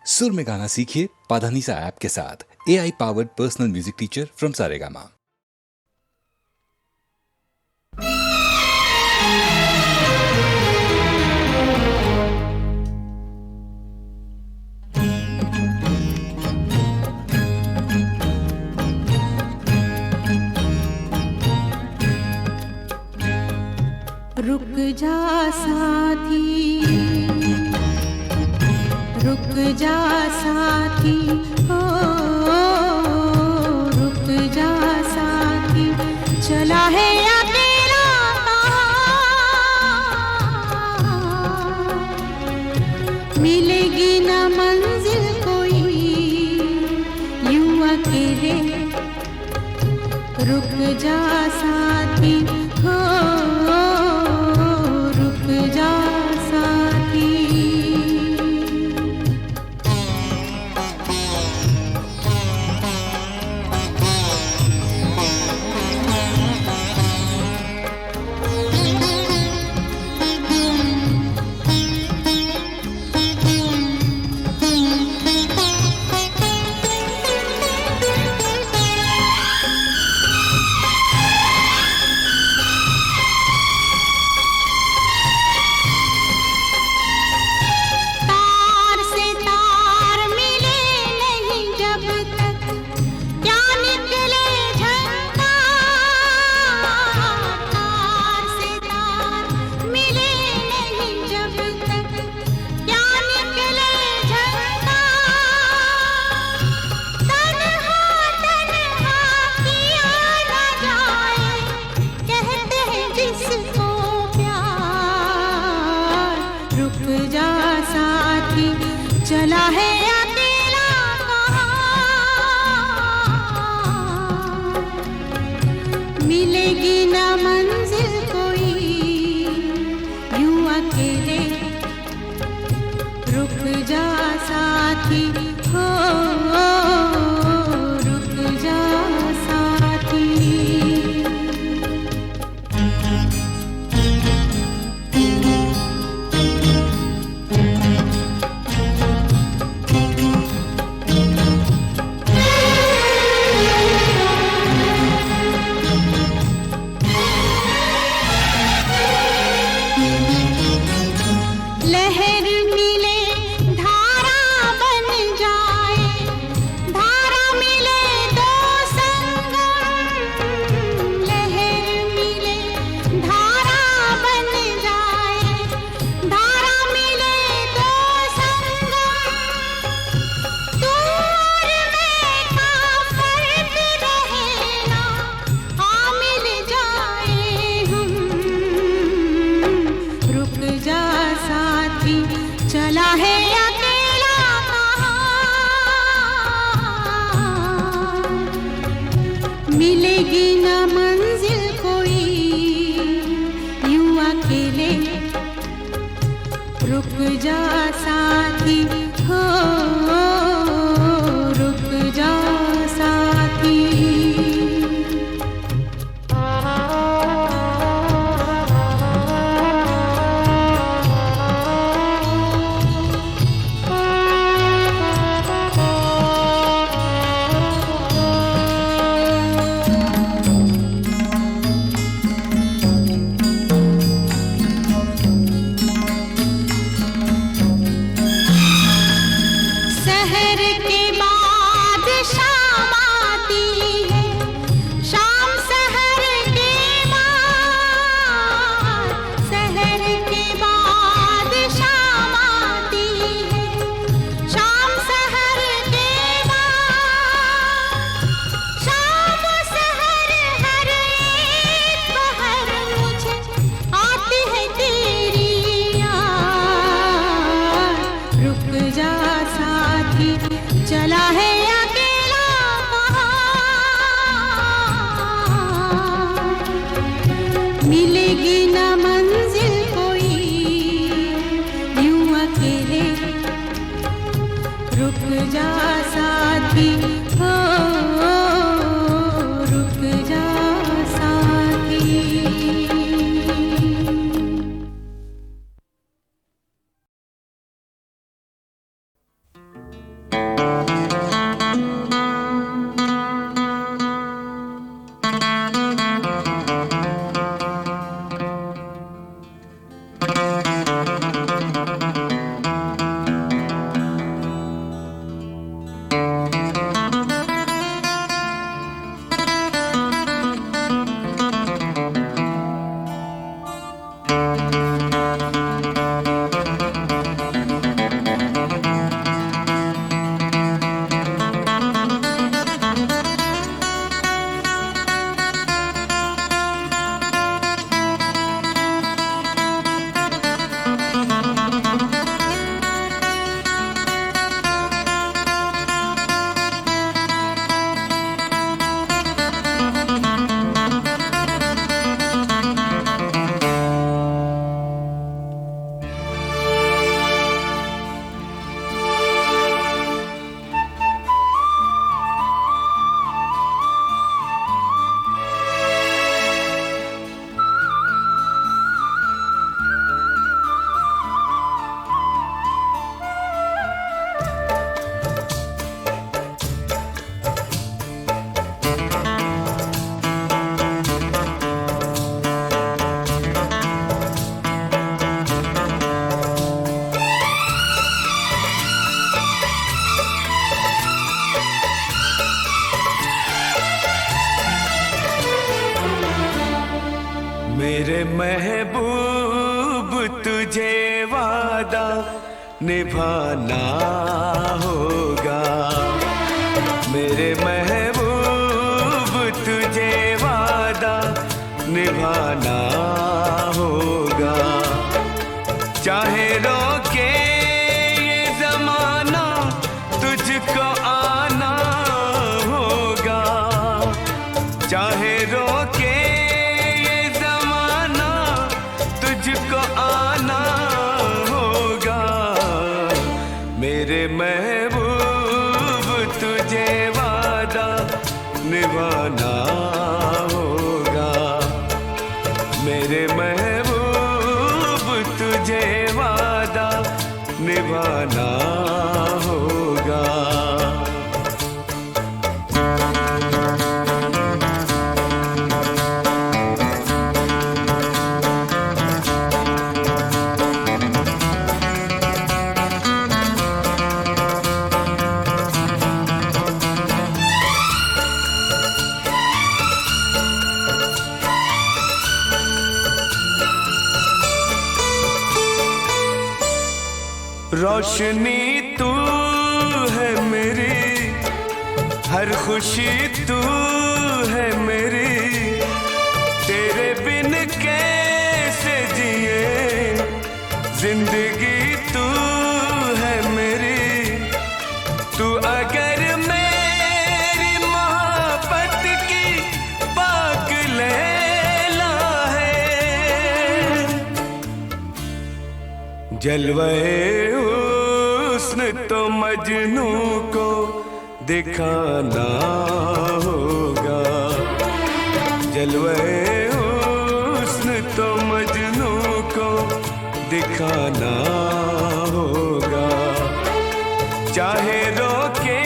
सुर में गाना सीखिए पाधानीसा ऐप के साथ। AI powered personal music teacher from Saregama. रुक जा साथी, रुक जा साथी, ओ रुक जा साथी, चला है अकेला मिलेगी न मंजिल कोई यूं अकेले। रुक जा साथी, हो चला है अकेला कहाँ मिलेगी न मंजिल कोई यूं अकेले। रुक जा साथी, हो रुक जा साथी। लहर मिले धारा बन जाए, धारा मिले दो संगम। लहर मिले धारा बन जाए, धारा मिले दो संगम। दूर में काफर भी रहना, आ मिल जाए हम। रुक जा साथी, चला है अकेला कहाँ मिलेगी न मंजिल कोई यूं अकेले। रुक जा साथी, हो रुक जा साथी। शहर के बाद शाम आती है, शाम शहर के बाद। शहर के बाद शाम आती है, शाम शहर के बाद। शाम शहर हर एक पहर मुझे आती है तेरी याद। रुक जा साथी, चला है अकेला कहाँ मिलेगी न मंजिल कोई यूं अकेले। रुक जा साथी, हो रुक जा साथी। महबूब तुझे वादा निभाना होगा, मेरे महबूब तुझे वादा निभाना होगा। चाहे रोके ये जमाना तुझको आना होगा, चाहे रोके ये जमाना तुझको आना होगा। मेरे महबूब तुझे वादा निभाना होगा, मेरे महबूब तुझे वादा निभाना होगा। रोशनी तू है मेरी, हर खुशी तू है मेरी, तेरे बिन कैसे जिए जिंदगी तू है मेरी। तू अगर मेरी मोहब्बत की पाक लैला है, जलवे हुस्न तो मजनू को दिखाना होगा, जलवे हुस्न तो मजनू को दिखाना होगा। चाहे रोके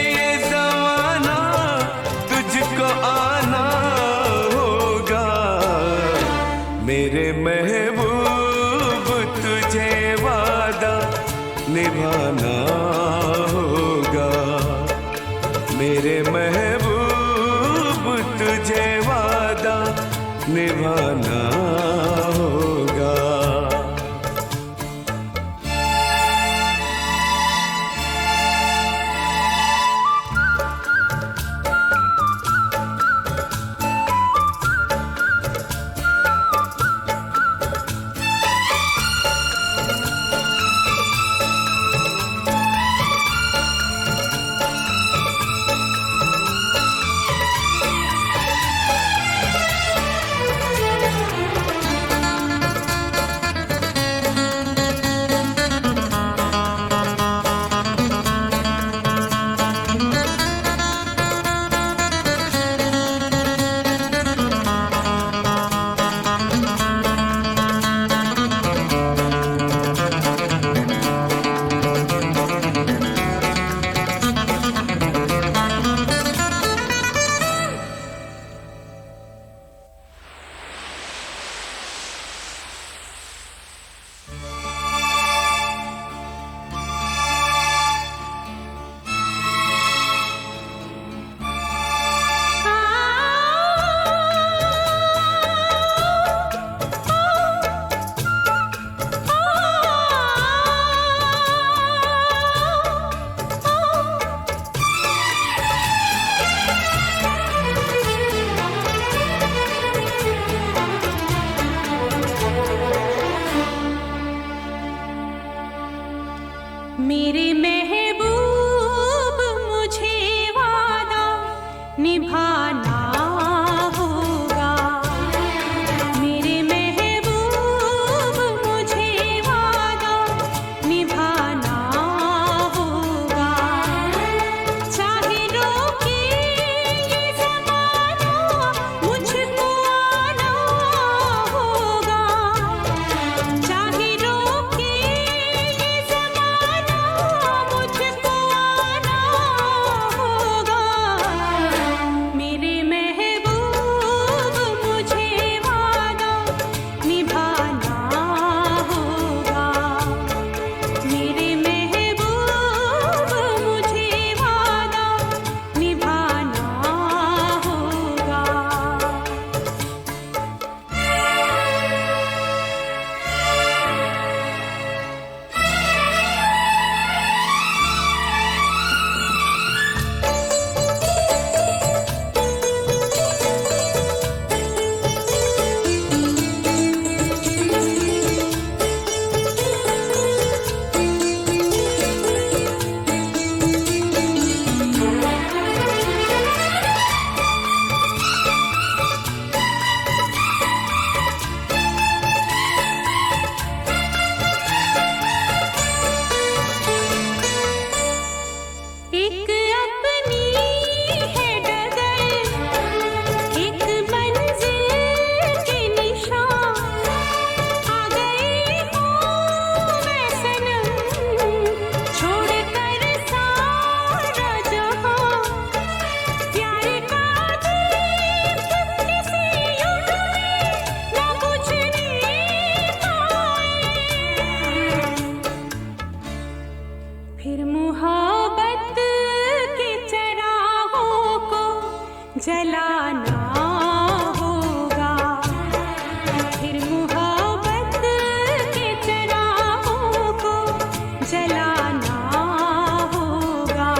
ये जमाना तुझको आना होगा, मेरे महबूब तुझे वादा निभाना होगा, मेरे महबूब तुझे वादा निभाना होगा। मोहब्बत के चरागों को जलाना होगा, फिर मोहब्बत के चरागों को जलाना होगा।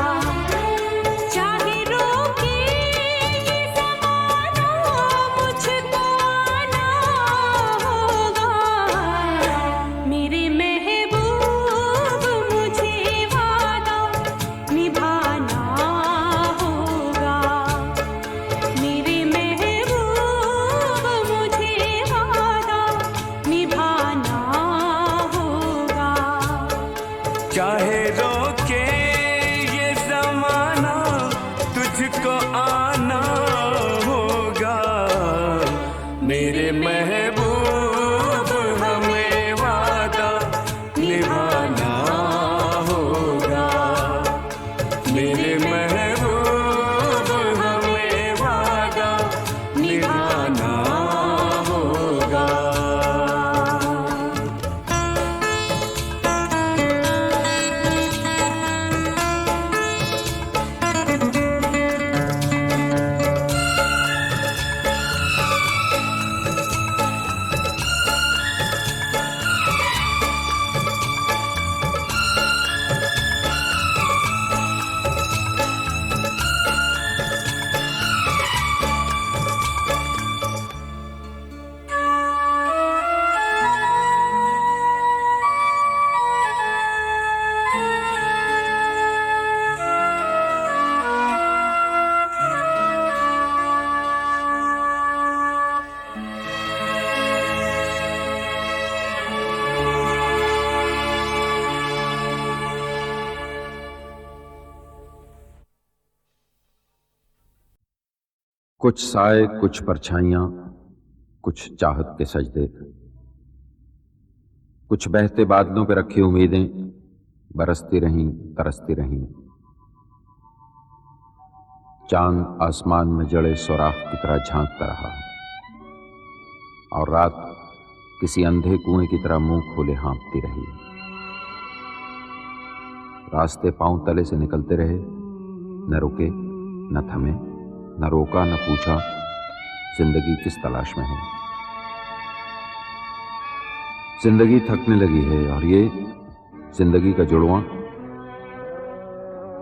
चाहे रोके ये ज़माना मुझको आना होगा, मेरे महबूब मुझे वादा निभाना होगा, मेरे महबूब मुझे वादा निभाना होगा। चाहे रोके ये जमाना तुझको आना होगा, मेरे महबूब हमें वादा निभाना होगा, मेरे महबूब हमें वादा निभाना होगा। कुछ साए, कुछ परछाइयां, कुछ चाहत के सजदे, कुछ बहते बादलों पे रखी उम्मीदें बरसती रहीं, तरसती रहीं। चांद आसमान में जड़े सुराख की तरह झांकता रहा और रात किसी अंधे कुएं की तरह मुंह खोले हाँफती रही। रास्ते पांव तले से निकलते रहे, न रुके, न थमे, न रोका, न पूछा जिंदगी किस तलाश में है। जिंदगी थकने लगी है और ये जिंदगी का जुड़वां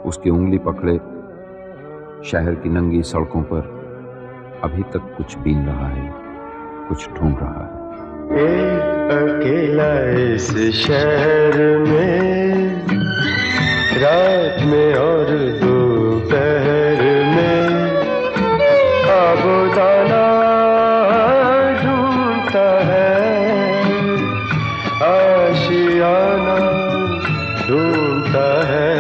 उसकी उंगली पकड़े शहर की नंगी सड़कों पर अभी तक कुछ बीन रहा है, कुछ ढूंढ रहा है। एक अकेला इस शहर में, रात में और दोपहर में, आबोदाना ढूंढता है, आशियाना ढूंढता है।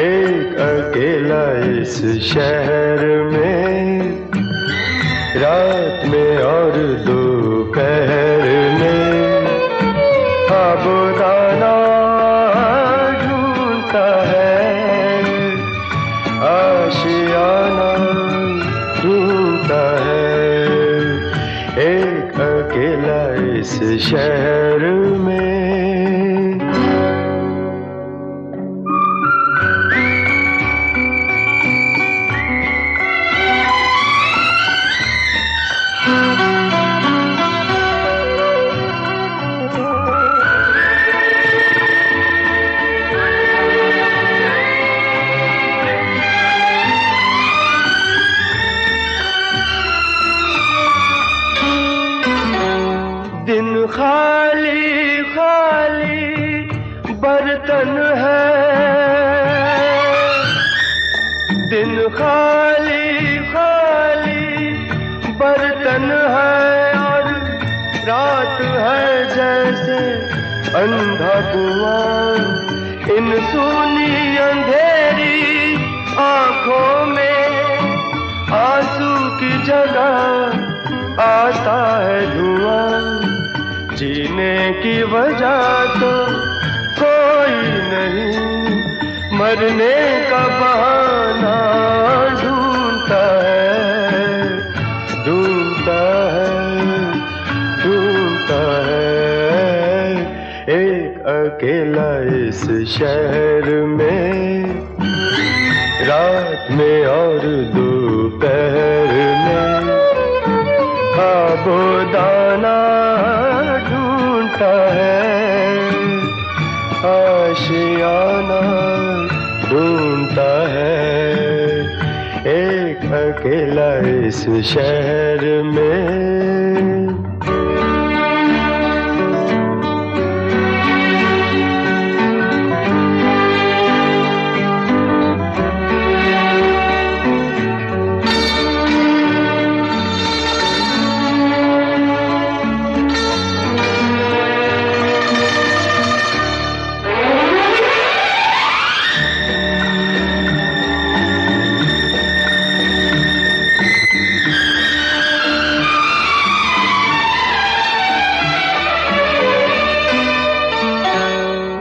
एक अकेला इस शहर में, रात में और दोपहर में, आबोदाना ढूंढता है, आशियाना ढूंढता है। एक अकेला इस शहर में। दिन खाली खाली बर्तन है, दिन खाली खाली बर्तन है और रात है जैसे अंधा कुआं। इन सूनी अंधेरी आंखों में आंसू की जगह आता है धुआं। जीने की वजह तो कोई नहीं, मरने का बहाना ढूंढता है, ढूंढता है, ढूंढता है। एक अकेला इस इस शहर में, रात में और दोपहर में खाबोदाना ढूंढता है, आशियाना ढूंढता है, एक अकेला इस शहर में।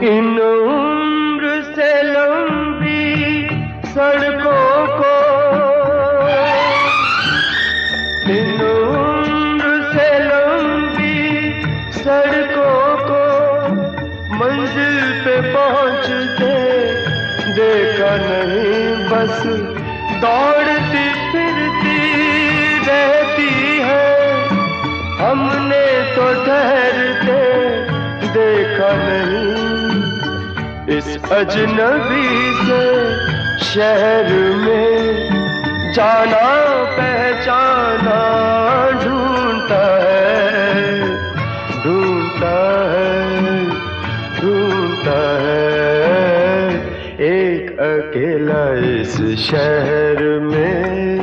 इन उम्र से लंबी सड़कों को, इन उम्र से लंबी सड़कों को मंजिल पे पहुंचते देखा नहीं, बस दौड़ती फिरती रहती है, हमने तो ठहरते देखा नहीं। इस अजनबी से शहर में जाना पहचाना ढूंढता है, ढूंढता है, ढूंढता है, एक अकेला इस शहर में,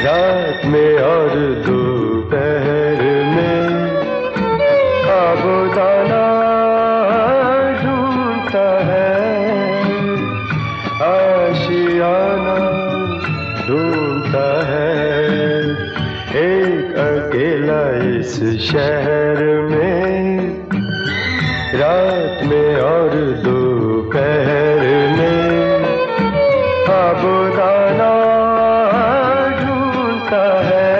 रात में और दोपहर में खाबोदाना ढूंढता है, आशियाना ढूंढता है, एक अकेला इस शहर में, रात में और दोपहर में खाबोदाना ढूंढता है,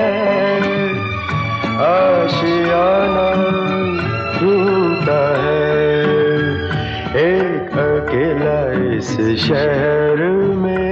आशियाना ढूंढता है, एक अकेला इस शहर में।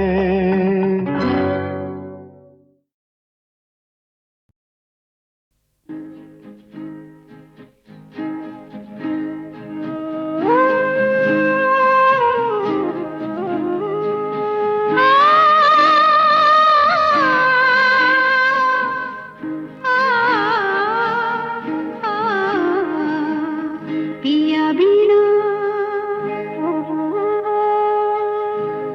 पिया बिना,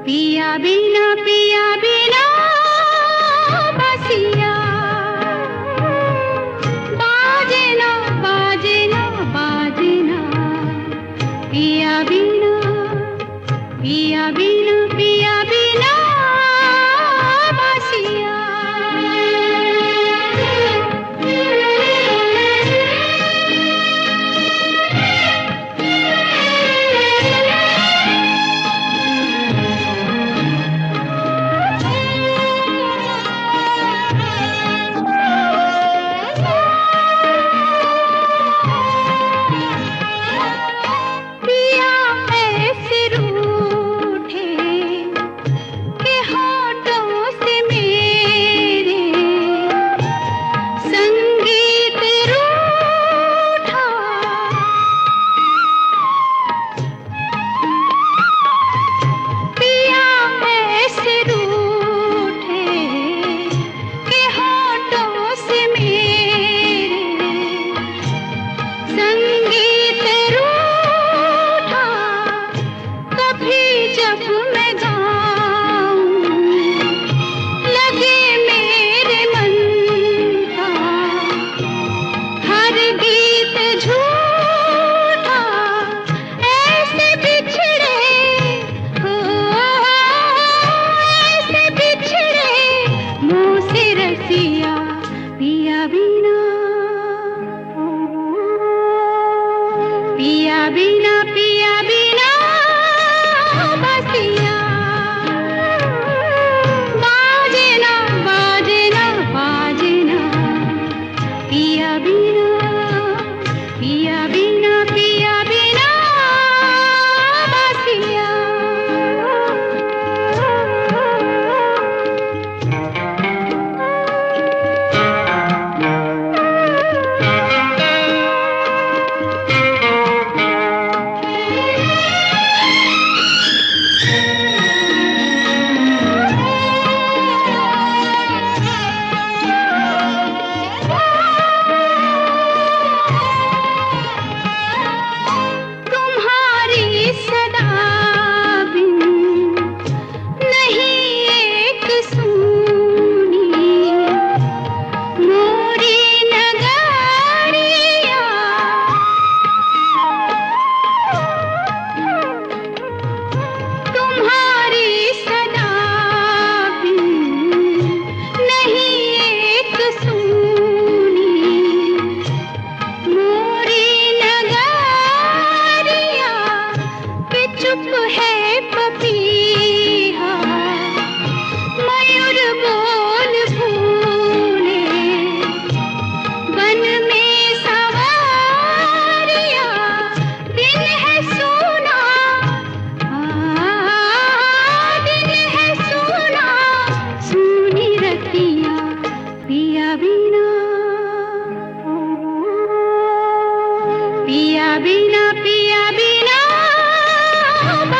पिया बिना, पिया बिना बसिया बाजे ना, बाजे ना, बाजे ना, पिया बिना, पिया बिना, पिया बिना बसिया। पिया ऐसे रूठे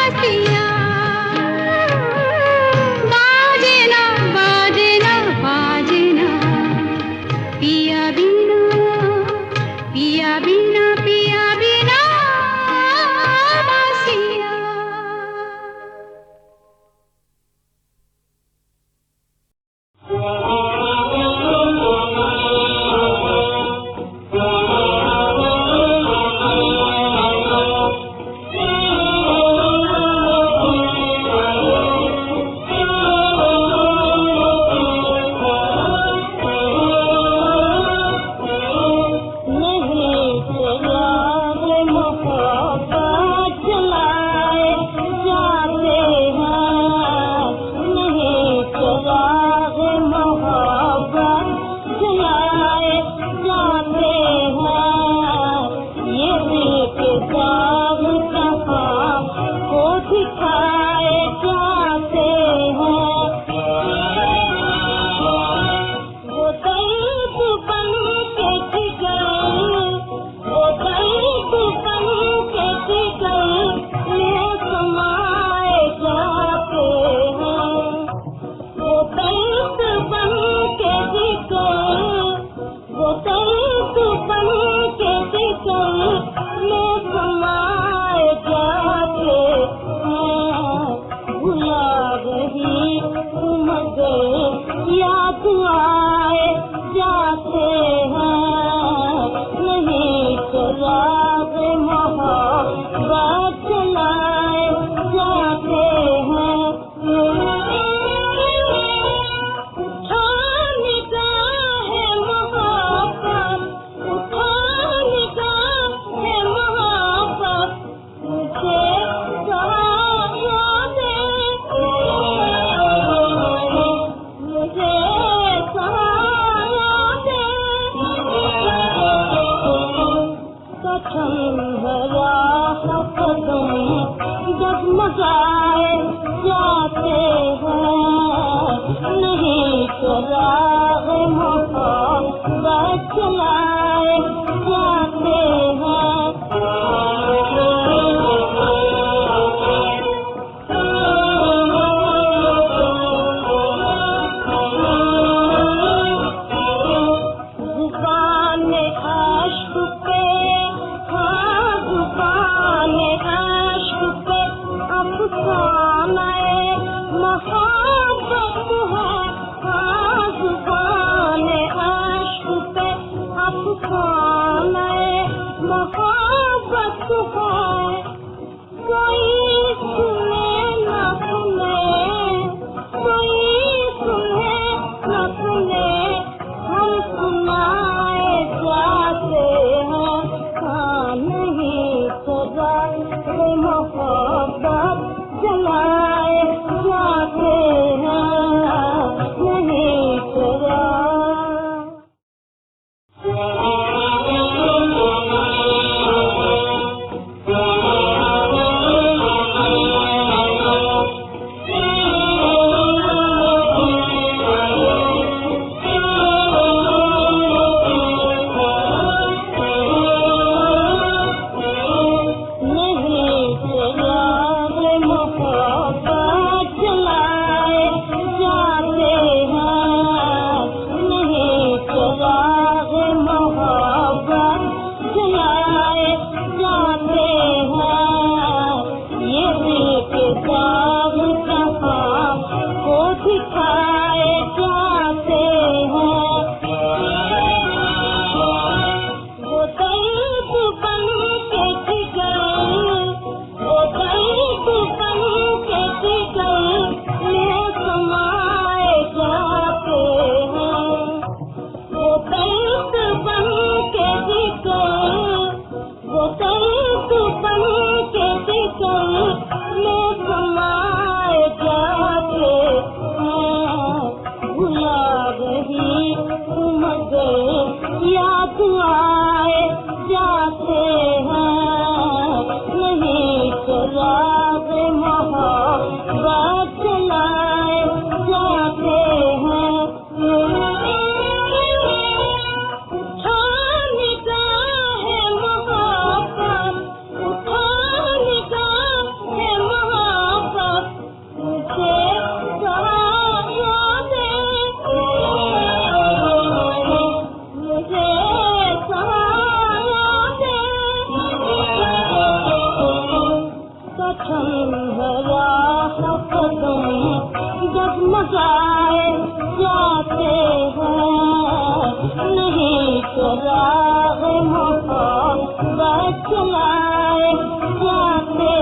बासिया बाजे ना बाजे ना बाजे ना पिया बिना पिया बिना पिया बिना बासिया। नहीं चला रे मोहब्बत तुम जगमगाए जाते हैं नहीं तो राह मोहब्बत चलाए जाते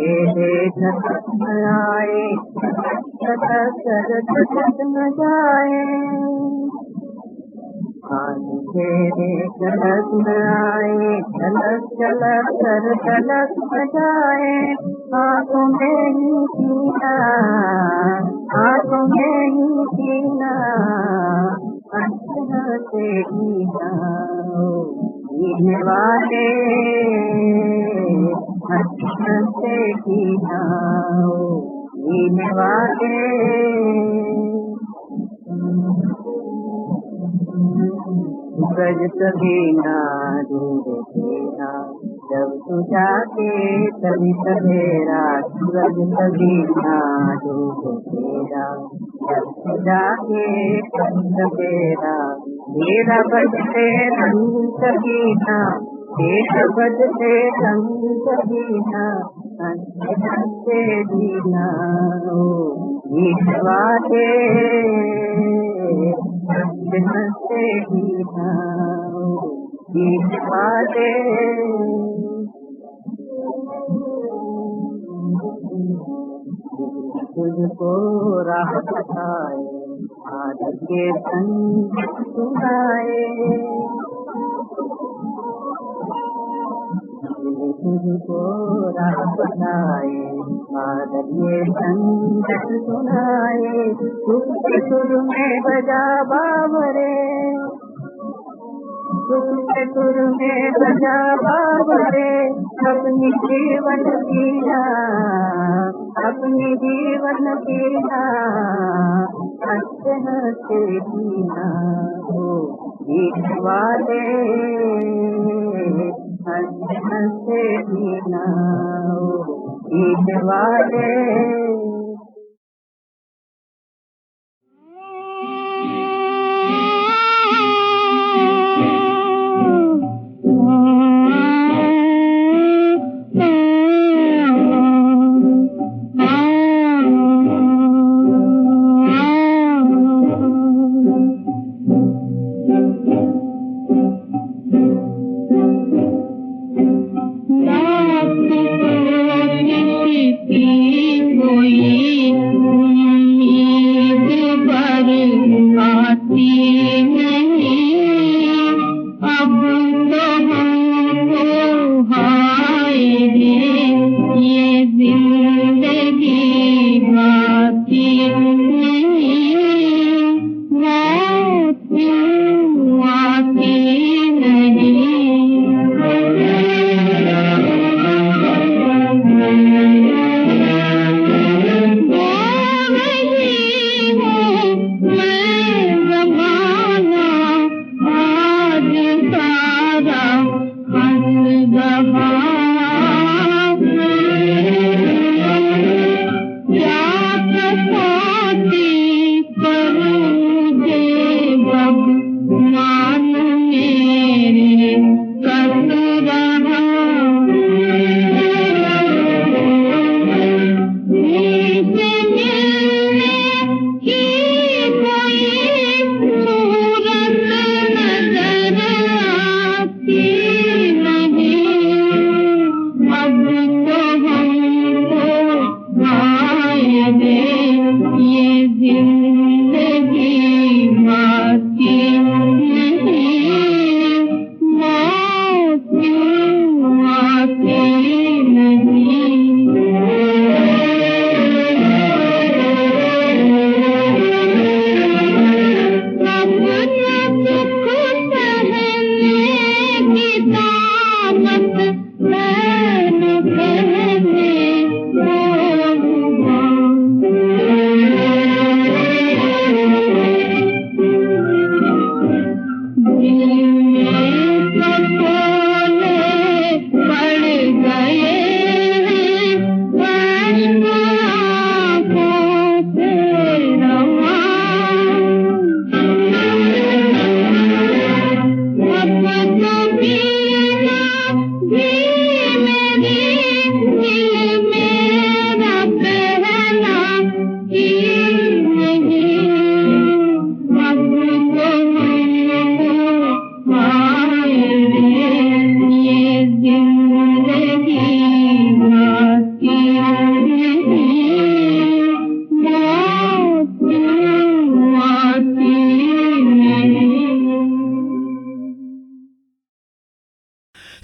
तेरे झटक न आए, झटक न जाए, आने तेरे झटक न आए, झलक झलक कर झलक न जाए, आँखों में ही पीना, आँखों में ही पीना, हंसना से पीना, पीने वाले हंसना से पीना, पीने वाले सूरज कभी ना दूर तेरा, जब तू जाके तभी सवेरा, सूरज कभी ना दूर तेरा, जब तू जाके तभी सवेरा, तेरा बजते रंग कभी ना, तेरा बजते रंग कभी ना, हंसते हंसते जीना, ओ गीत वाले हंसते हंसते जीना, ओ गीत वाले तुझको राह बताए, आज के संग सुनाए, तुझको राह बताए, आज के संग सुनाए, तुझके सुर में बजा बावरे, तुझके सुर में बजा बावरे, अपनी जीवन पीना, अपनी जीवन पीना, हंसते हंसते पीना, हो गीत वाले हंसते हंसते पीना, हो गीत वाले। कोई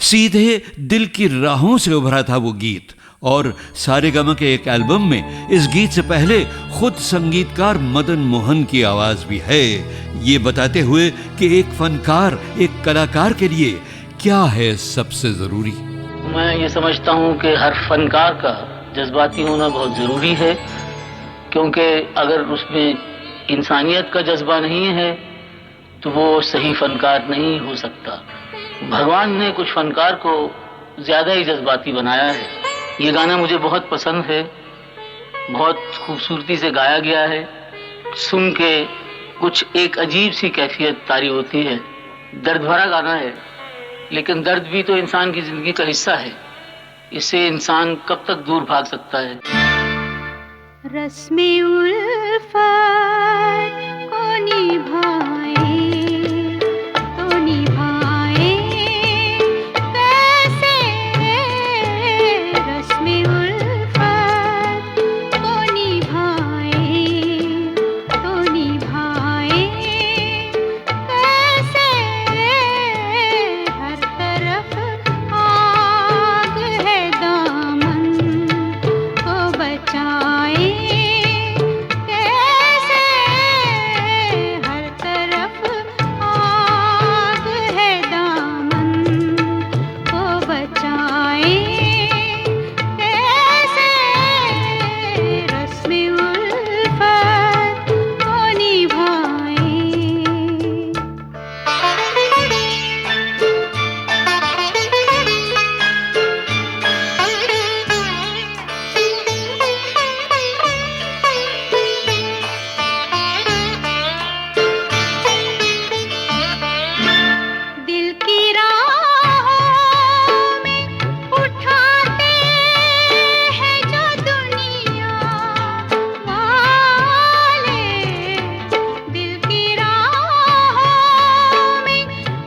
सीधे दिल की राहों से उभरा था वो गीत। और सारेगामा के एक एल्बम में इस गीत से पहले खुद संगीतकार मदन मोहन की आवाज भी है, ये बताते हुए कि एक फनकार, एक कलाकार के लिए क्या है सबसे जरूरी। मैं ये समझता हूँ कि हर फनकार का जज्बाती होना बहुत ज़रूरी है, क्योंकि अगर उसमें इंसानियत का जज्बा नहीं है तो वो सही फनकार नहीं हो सकता। भगवान ने कुछ फनकार को ज़्यादा ही जज्बाती बनाया है। ये गाना मुझे बहुत पसंद है, बहुत खूबसूरती से गाया गया है। सुन के कुछ एक अजीब सी कैफियत तारी होती है। दर्द भरा गाना है, लेकिन दर्द भी तो इंसान की ज़िंदगी का हिस्सा है। इससे इंसान कब तक दूर भाग सकता है। रस्में उल्फत को निभाए तो निभाए कैसे, रस्में उल्फत को निभाए तो निभाए कैसे, हर तरफ आग है दामन को बचाए कैसे, हर तरफ आग है दामन को बचाए कैसे, रस्में उल्फत को निभाए। दिल की राहों में उठाते हैं जो दुनिया वाले, दिल की राहों में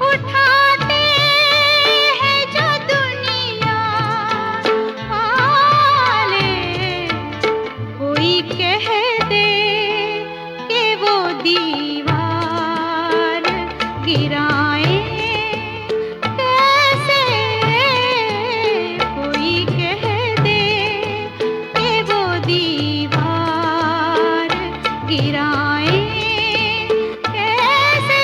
उठाते हैं जो दुनिया वाले, कोई कह दे कि वो दीवार गिराए कैसे, कोई कह दे कि वो दीवार गिराए कैसे,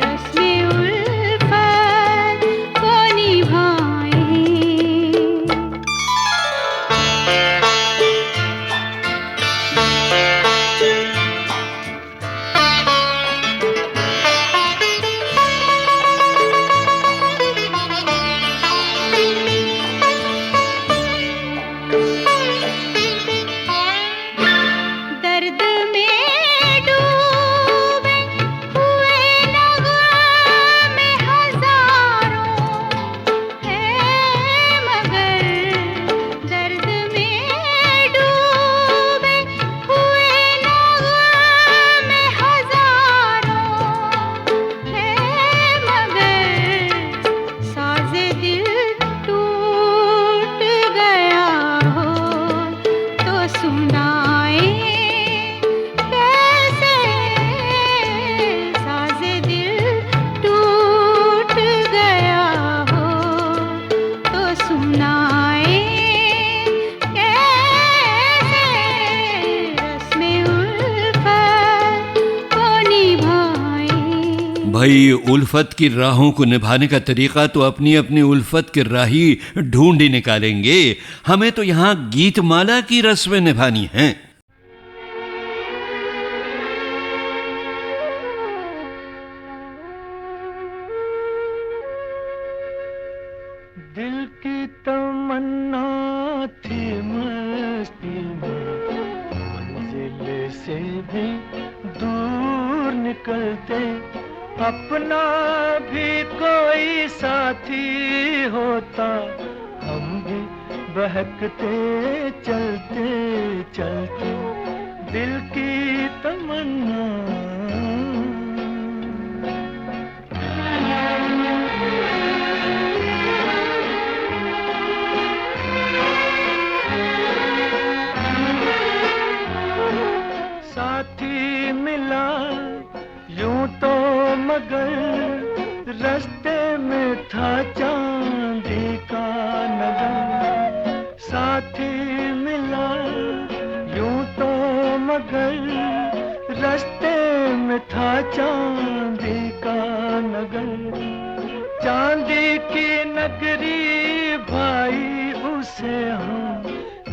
रस्में उल्फत को निभाए। दर्द में डूबे हुए नग़मे हज़ारों हैं, मगर दर्द में डूबे हुए नग़मे हज़ारों हैं, मगर साज़े दिल टूट गया हो तो सुनाए कैसे, साज़े दिल टूट गया हो तो सुनाए कैसे, रस्में उल्फत को निभाए। भाई, उल्फत की राहों को निभाने का तरीका तो अपनी अपनी उल्फत के राही ढूंढ ही निकालेंगे। हमें तो यहाँ गीतमाला की रस्में निभानी हैं। दिल की तमन्ना थी मस्ती में, मंजिल से भी दूर निकलते, अपना भी कोई साथी होता, हम भी बहकते चलते चलते। दिल की तमन्ना साथी मिला यूं तो, मगर रास्ते में था चांदी का नगर, साथी मिला यूं तो मगर रास्ते में था चांदी का नगर। चांदी की नगरी भाई उसे हम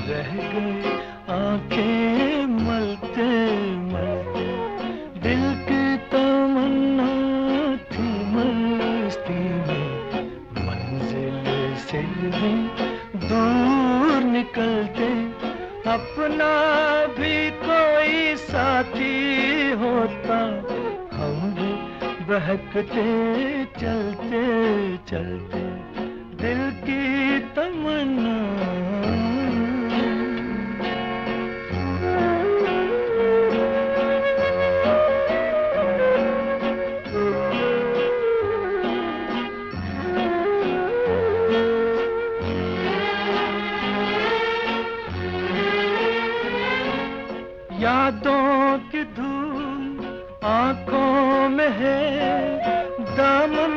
रह गए आंखें मलते मलते। दिल की तमन्ना थी मस्ती में मंजिल से भी दूर निकलते। अपना भी कोई साथी होता हम भी बहकते चलते चलते। दिल की तमन्ना यादों की धूल आंखों में है, दामन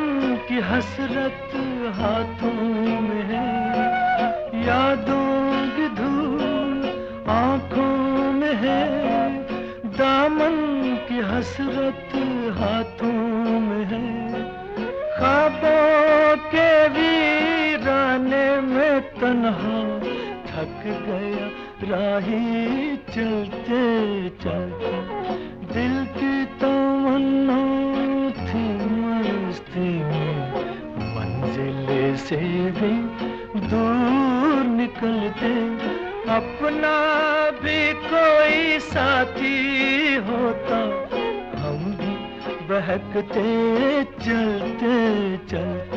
की हसरत हाथों में है। यादों की धूल आंखों में है, दामन की हसरत हाथों में है। ख्वाबों के वीराने में तन्हा थक गया राही चलते चलते। दिल की तमन्ना थी मस्ती में मंजिल से भी दूर निकलते। अपना भी कोई साथी होता हम भी बहकते चलते चलते।